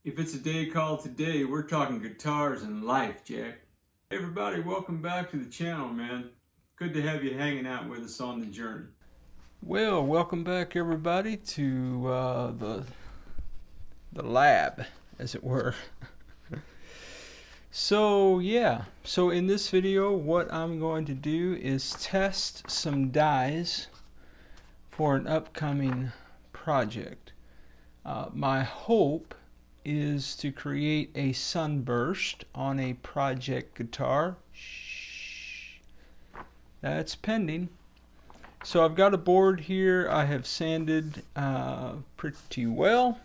If it's a day called today, we're talking guitars and life, Jack. Hey everybody, welcome back to the channel, man. Good to have you hanging out with us on the journey. Well, welcome back everybody to the lab, as it were. So in this video what I'm going to do is test some dies for an upcoming project. My hope is to create a sunburst on a project guitar. Shh. That's pending. So I've got a board here I have sanded pretty well,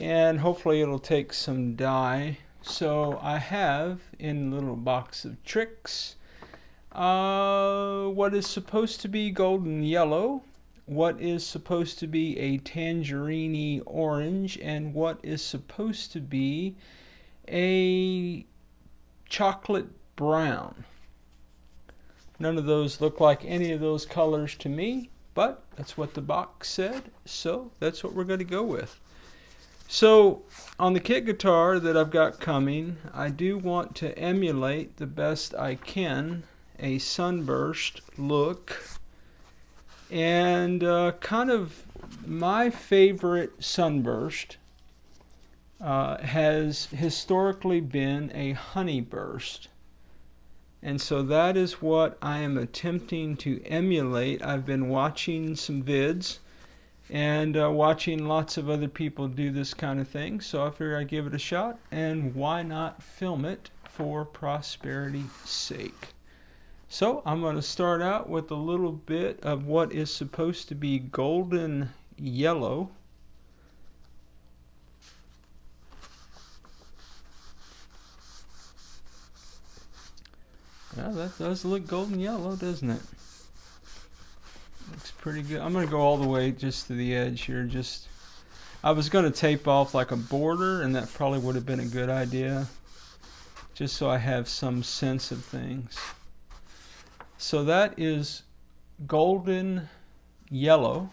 and hopefully it'll take some dye. So I have in a little box of tricks what is supposed to be golden yellow, what is supposed to be a tangerine orange, and what is supposed to be a chocolate brown. None of those look like any of those colors to me, but that's what the box said, so that's what we're going to go with. So on the kit guitar that I've got coming, I do want to emulate the best I can a sunburst look. And kind of my favorite sunburst has historically been a honeyburst. And so that is what I am attempting to emulate. I've been watching some vids and watching lots of other people do this kind of thing. So I figured I'd give it a shot, and why not film it for prosperity's sake. So I'm going to start out with a little bit of what is supposed to be golden yellow. Well, that does look golden yellow, doesn't it? Looks pretty good. I'm going to go all the way just to the edge here. I was going to tape off like a border, and that probably would have been a good idea, just so I have some sense of things. So that is golden yellow,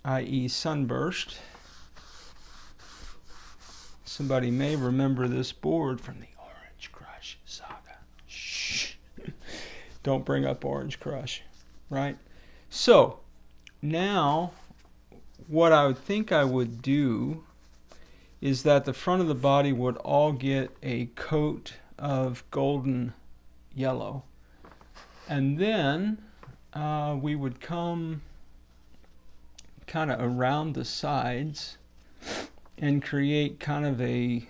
i.e. sunburst. Somebody may remember this board from the Orange Crush saga. Shh. Don't bring up Orange Crush, right? So now what I would think I would do is that the front of the body would all get a coat of golden yellow. And then we would come kind of around the sides and create kind of a,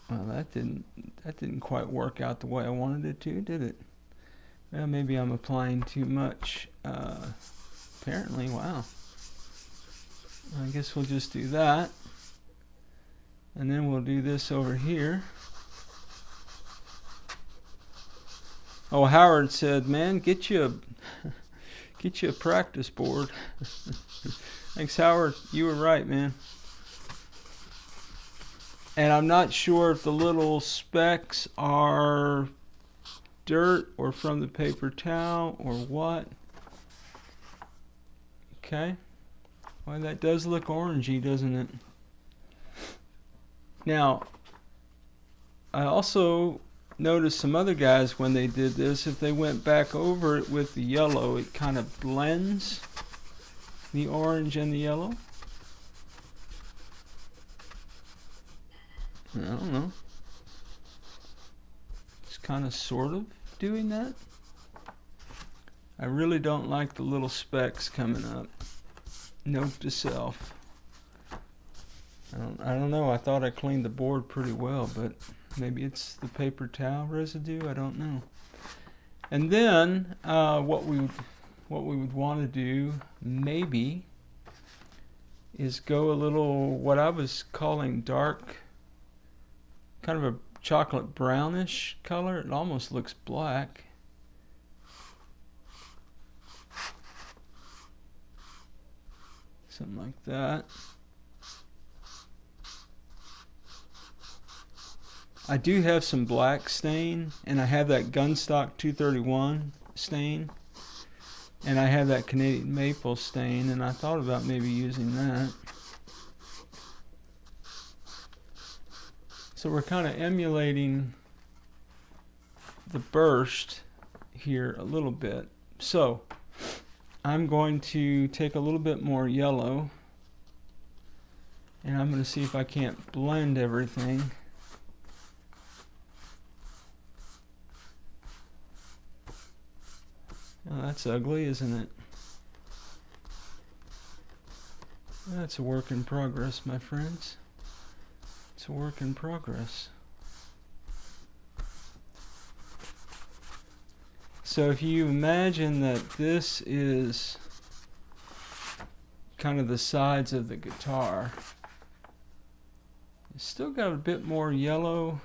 well, that didn't quite work out the way I wanted it to, did it? Well, maybe I'm applying too much. Apparently, wow. I guess we'll just do that. And then we'll do this over here. Oh, Howard said, man, get you a practice board. Thanks, Howard. You were right, man. And I'm not sure if the little specks are dirt or from the paper towel or what. Okay. Well, that does look orangey, doesn't it? Now, I also noticed some other guys, when they did this, if they went back over it with the yellow, it kind of blends the orange and the yellow. I don't know. It's kind of sort of doing that. I really don't like the little specks coming up. Note to self. I don't know. I thought I cleaned the board pretty well, but maybe it's the paper towel residue. I don't know. And then what we would want to do maybe is go a little, what I was calling dark, kind of a chocolate brownish color. It almost looks black. Something like that. I do have some black stain, and I have that Gunstock 231 stain. And I have that Canadian maple stain, and I thought about maybe using that. So we're kind of emulating the burst here a little bit. So I'm going to take a little bit more yellow, and I'm going to see if I can't blend everything. Oh, that's ugly, isn't it? That's a work in progress, my friends. It's a work in progress. So if you imagine that this is kind of the sides of the guitar, it's still got a bit more yellow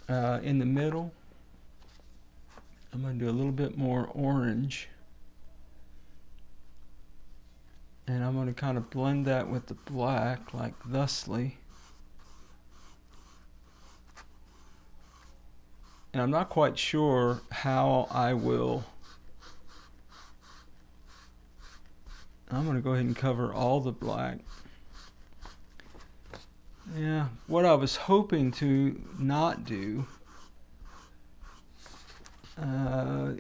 in the middle. I'm going to do a little bit more orange. And I'm going to kind of blend that with the black, like thusly. And I'm not quite sure how I will. I'm going to go ahead and cover all the black. Yeah, what I was hoping to not do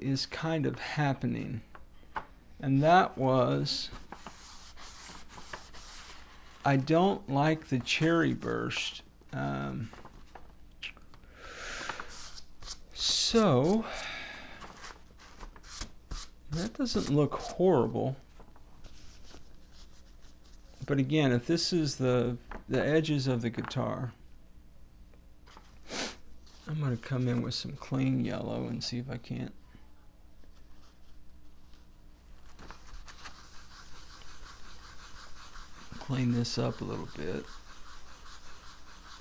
is kind of happening. And that was, I don't like the cherry burst. So that doesn't look horrible. But again, if this is the edges of the guitar, I'm going to come in with some clean yellow and see if I can't. Clean this up a little bit.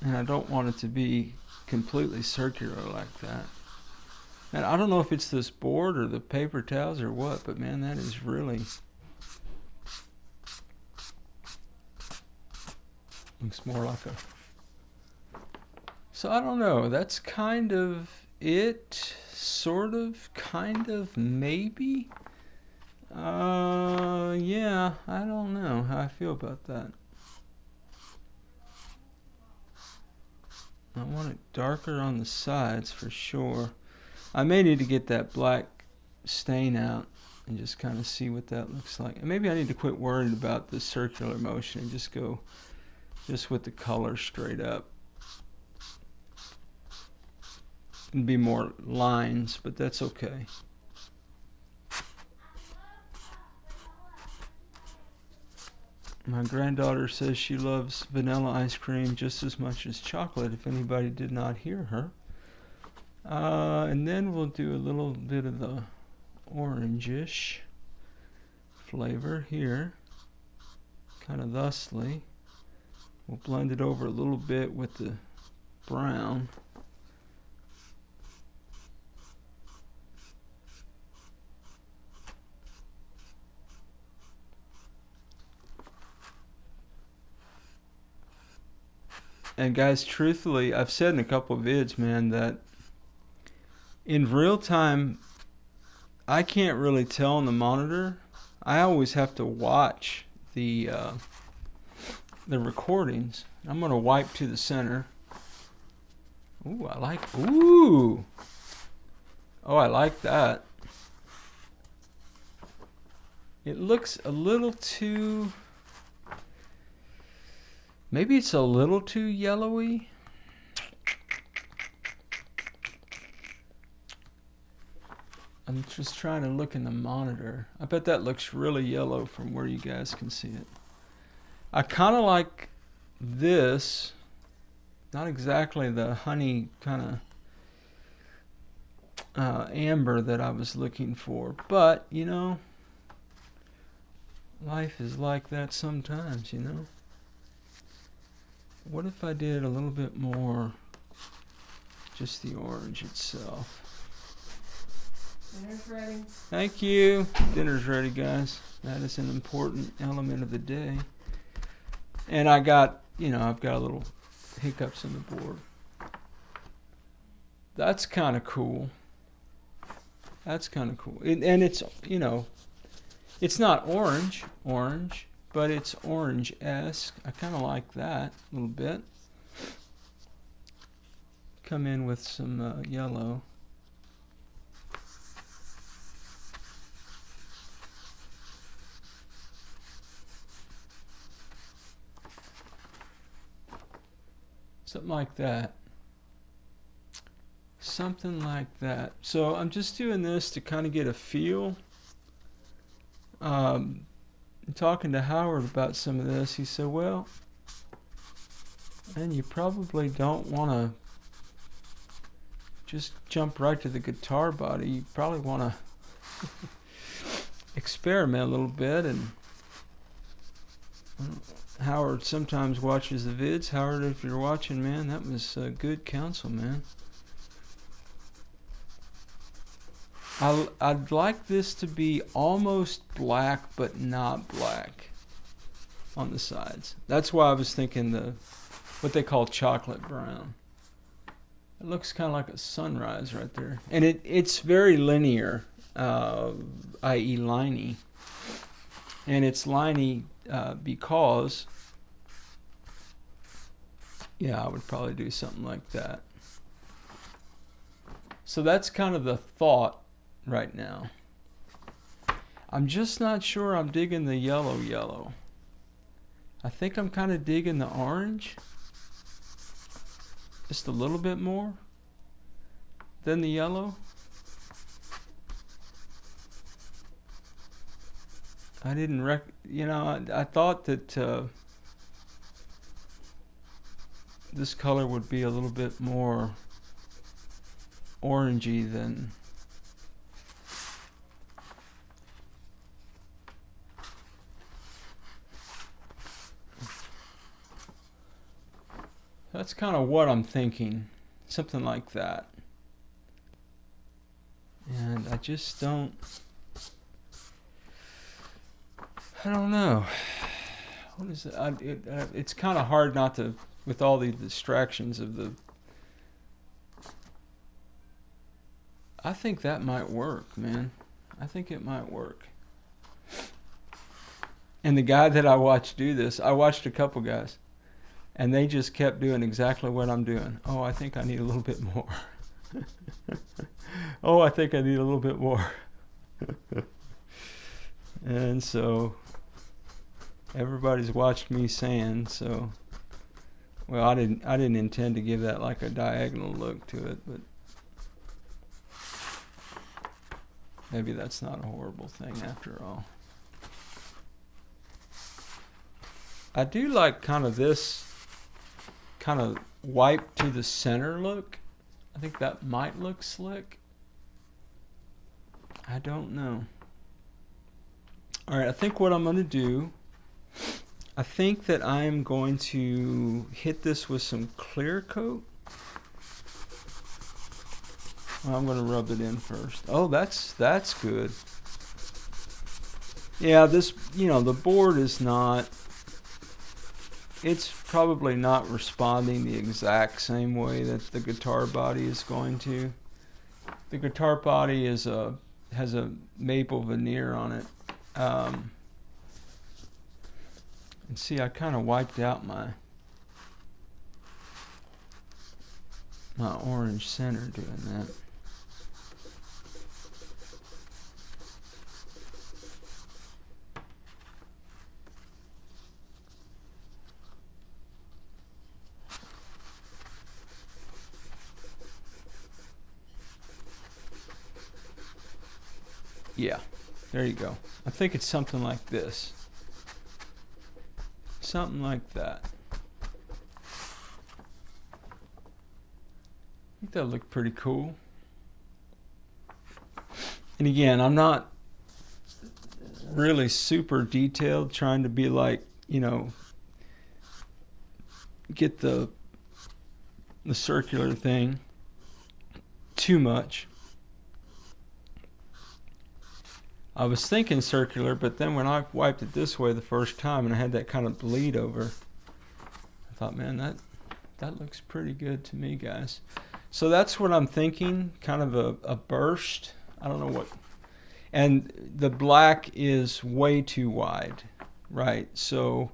And I don't want it to be completely circular like that. And I don't know if it's this board or the paper towels or what, but man, that is really... looks more like a... So I don't know, that's kind of it, sort of, kind of, maybe. Yeah, I don't know how I feel about that. I want it darker on the sides for sure. I may need to get that black stain out and just kind of see what that looks like. And maybe I need to quit worrying about the circular motion and just go just with the color straight up. And be more lines, but that's okay. My granddaughter says she loves vanilla ice cream just as much as chocolate, if anybody did not hear her. And then we'll do a little bit of the orangish flavor here, kind of thusly. We'll blend it over a little bit with the brown. And guys, truthfully, I've said in a couple of vids, man, that in real time, I can't really tell on the monitor. I always have to watch the recordings. I'm going to wipe to the center. Ooh, I like, ooh. Oh, I like that. It looks a little too, maybe it's a little too yellowy. I'm just trying to look in the monitor. I bet that looks really yellow from where you guys can see it. I kind of like this. Not exactly the honey kind of amber that I was looking for. But, you know, life is like that sometimes, you know. What if I did a little bit more just the orange itself? Dinner's ready. Thank you. Dinner's ready, guys. That is an important element of the day. And I got, you know, I've got a little hiccups in the board. That's kind of cool. That's kind of cool. And it's, you know, it's not orange, but it's orange-esque. I kind of like that a little bit. Come in with some yellow. Something like that. Something like that. So I'm just doing this to kind of get a feel. Talking to Howard about some of this, he said, well, and you probably don't want to just jump right to the guitar body. You probably want to experiment a little bit. And Howard sometimes watches the vids. Howard, if you're watching, man, that was good counsel, man. I'd like this to be almost black, but not black on the sides. That's why I was thinking what they call chocolate brown. It looks kind of like a sunrise right there. And it's very linear, i.e. liney. And it's liney because, yeah, I would probably do something like that. So that's kind of the thought right now. I'm just not sure I'm digging the yellow. I think I'm kind of digging the orange just a little bit more than the yellow. I didn't I thought that this color would be a little bit more orangey than that's kind of what I'm thinking, something like that. And I just don't know. What is it? It's kind of hard not to, with all the distractions of the. I think that might work, man. I think it might work. And the guy that I watched do this, I watched a couple guys, and they just kept doing exactly what I'm doing. Oh, I think I need a little bit more. Oh, I think I need a little bit more. And so everybody's watched me sand, so well, I didn't intend to give that like a diagonal look to it, but maybe that's not a horrible thing after all. I do like kind of this kind of wipe to the center look. I think that might look slick. I don't know. All right, I think what I'm going to do, I think that I'm going to hit this with some clear coat. Well, I'm going to rub it in first. Oh, that's good. Yeah, this, the board is not, it's probably not responding the exact same way that the guitar body is going to. The guitar body has a maple veneer on it. And see, I kind of wiped out my orange center doing that. Yeah, there you go. I think it's something like this. Something like that. I think that looked pretty cool. And again, I'm not really super detailed, trying to be like, get the circular thing too much. I was thinking circular, but then when I wiped it this way the first time and I had that kind of bleed over, I thought, man, that looks pretty good to me, guys. So that's what I'm thinking, kind of a burst I don't know what. And the black is way too wide, right? So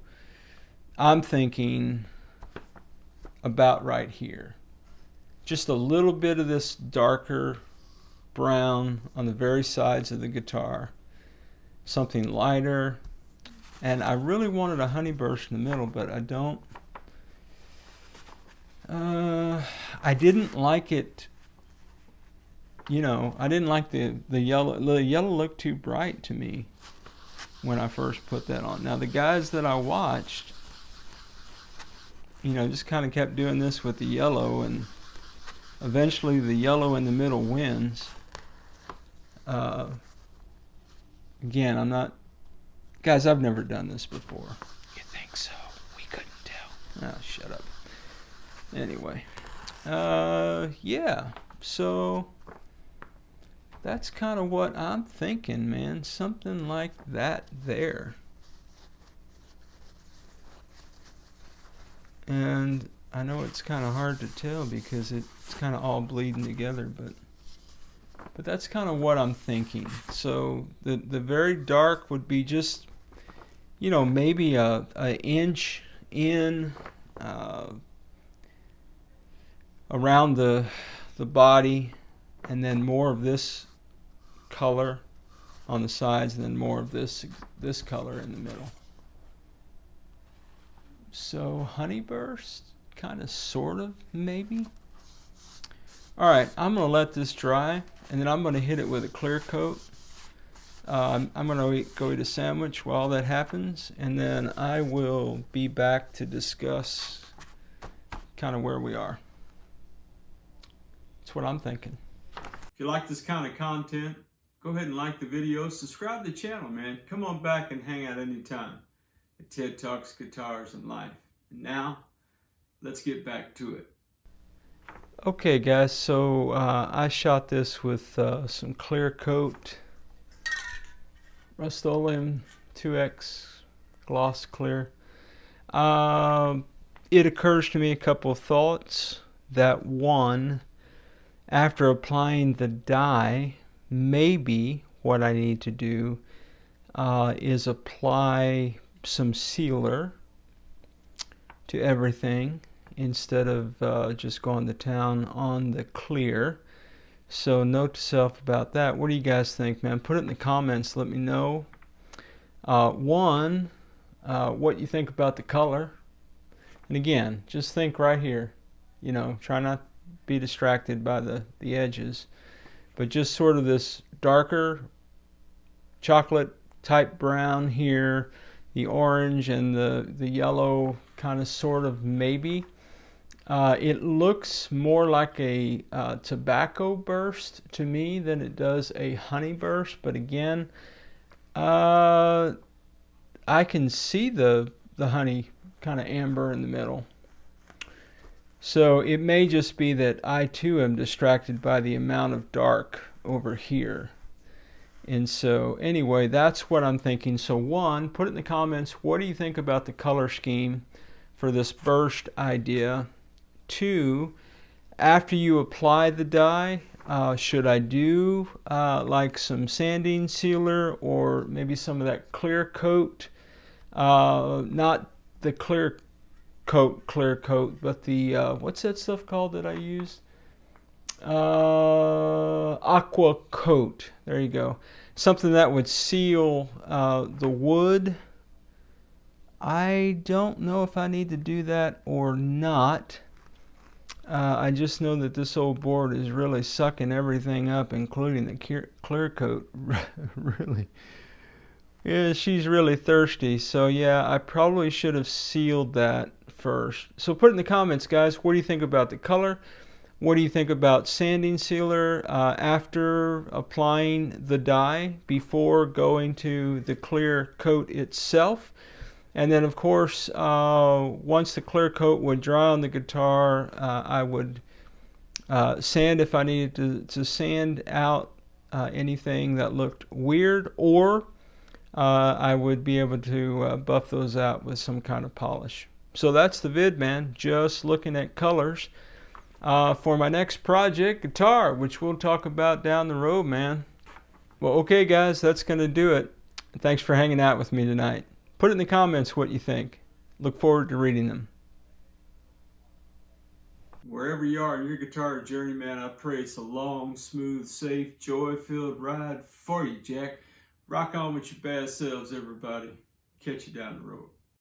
I'm thinking about right here. Just a little bit of this darker brown on the very sides of the guitar. Something lighter. And I really wanted a honeyburst in the middle, but I don't. I didn't like it. You know, I didn't like the yellow. The yellow looked too bright to me when I first put that on. Now the guys that I watched, you know, just kind of kept doing this with the yellow, and eventually the yellow in the middle wins. Again, I'm not, guys, I've never done this before. You think so? We couldn't tell. Oh, shut up. Anyway, yeah, so that's kind of what I'm thinking, man. Something like that there. And I know it's kind of hard to tell because it's kind of all bleeding together, but that's kind of what I'm thinking. So the very dark would be just, you know, maybe a inch in around the body, and then more of this color on the sides, and then more of this color in the middle. So honeyburst, kind of, sort of, maybe. All right, I'm gonna let this dry, and then I'm gonna hit it with a clear coat. I'm gonna go eat a sandwich while that happens, and then I will be back to discuss kind of where we are. That's what I'm thinking. If you like this kind of content, go ahead and like the video. Subscribe to the channel, man. Come on back and hang out anytime at Ted Talks Guitars and Life. And now, let's get back to it. Okay, guys, so I shot this with some clear coat, Rust-Oleum 2X gloss clear. It occurs to me a couple of thoughts. That one, after applying the dye, maybe what I need to do is apply some sealer to everything instead of just going to town on the clear. So note to self about that. What do you guys think, man? Put it in the comments. Let me know. One, what you think about the color. And again, just think right here. You know, try not to be distracted by the edges. But just sort of this darker chocolate type brown here, the orange and the yellow kind of sort of maybe. It looks more like a tobacco burst to me than it does a honey burst, but again, I can see the honey kind of amber in the middle. So it may just be that I too am distracted by the amount of dark over here. And so anyway, that's what I'm thinking. So one, put it in the comments, what do you think about the color scheme for this burst idea? Two, after you apply the dye, should I do like some sanding sealer or maybe some of that clear coat? Not the clear coat, but the what's that stuff called that I used? Aqua coat. There you go. Something that would seal the wood. I don't know if I need to do that or not. I just know that this old board is really sucking everything up, including the clear coat. Really. Yeah, she's really thirsty. So yeah, I probably should have sealed that first. So put it in the comments, guys. What do you think about the color? What do you think about sanding sealer after applying the dye before going to the clear coat itself? And then, of course, once the clear coat would dry on the guitar, I would sand if I needed to sand out anything that looked weird, or I would be able to buff those out with some kind of polish. So that's the vid, man. Just looking at colors. For my next project, guitar, which we'll talk about down the road, man. Well, okay, guys, that's going to do it. Thanks for hanging out with me tonight. Put it in the comments what you think. Look forward to reading them. Wherever you are in your guitar journey, man, I pray it's a long, smooth, safe, joy-filled ride for you, Jack. Rock on with your bad selves, everybody. Catch you down the road.